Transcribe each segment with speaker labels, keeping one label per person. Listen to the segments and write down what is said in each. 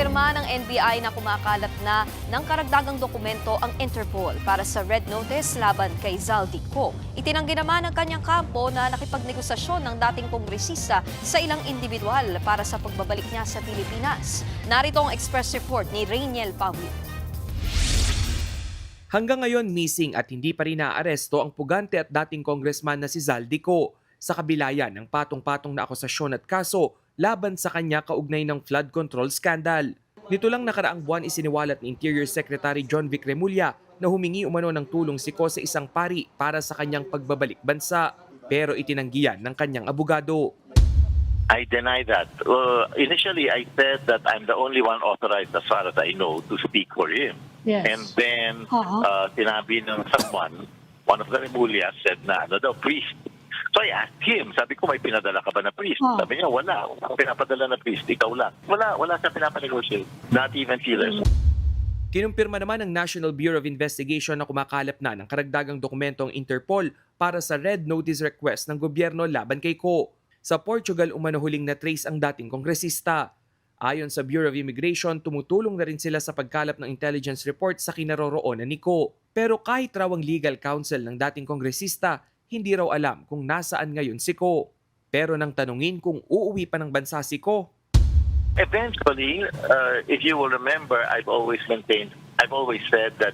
Speaker 1: Kinumpirma ng NBI na kumakalat na ng karagdagang dokumento ang Interpol para sa red notice laban kay Zaldico. Itinanggi naman ng kanyang kampo na nakipagnegosasyon ng dating kongresista sa ilang individual para sa pagbabalik niya sa Pilipinas. Narito ang express report ni Rainiel Pawil.
Speaker 2: Hanggang ngayon missing at hindi pa rin naaresto ang pugante at dating congressman na si Zaldico sa kabila yan ng patong-patong na akusasyon at kaso laban sa kanya kaugnay ng flood control scandal. Nito lang nakaraang buwan isiniwalat ni Interior Secretary John Vic Remulla na humingi umano ng tulong si Ko sa isang pari para sa kanyang pagbabalik bansa. Pero itinanggihan ng kanyang abogado.
Speaker 3: I deny that. Initially, I said that I'm the only one authorized, as far as I know, to speak for him.
Speaker 4: Yes.
Speaker 3: And then, sinabi ng someone, one of the Remulla said na, priest. So I asked him, sabi ko, may pinadala ka ba na priest? Sabi niya, wala. Ang pinapadala na priest, ikaw lang. Wala siya pinapanegotiate. Not even Killers.
Speaker 2: Kinumpirma naman ng National Bureau of Investigation na kumakalap na ng karagdagang dokumentong Interpol para sa red notice request ng gobyerno laban kay Ko. Sa Portugal, umano huling na-trace ang dating kongresista. Ayon sa Bureau of Immigration, tumutulong na rin sila sa pagkalap ng intelligence report sa kinaroroonan ni Ko. Pero kahit raw ang legal counsel ng dating kongresista, hindi raw alam kung nasaan ngayon si Ko. Pero nang tanungin kung uuwi pa ng bansa si Ko,
Speaker 3: Eventually, if you will remember, I've always said that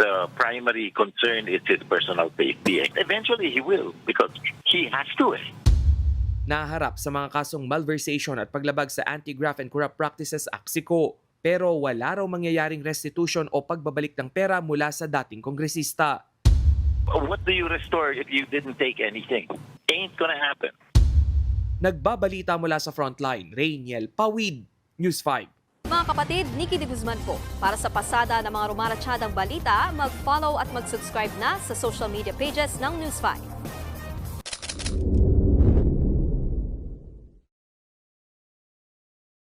Speaker 3: the primary concern is his personal safety. Eventually, he will because he has to.
Speaker 2: naharap sa mga kasong malversation at paglabag sa Anti-Graft and Corrupt Practices Act si Ko. Pero wala raw mangyayaring restitution o pagbabalik ng pera mula sa dating kongresista.
Speaker 3: What do you restore if you didn't take anything? Ain't gonna happen.
Speaker 2: Nagbabalita mula sa Frontline, Rainiel Pawid, News 5.
Speaker 1: Mga kapatid, Nikki de Guzman po. Para sa pasada ng mga rumaratsyadang balita, mag-follow at mag-subscribe na sa social media pages ng News 5.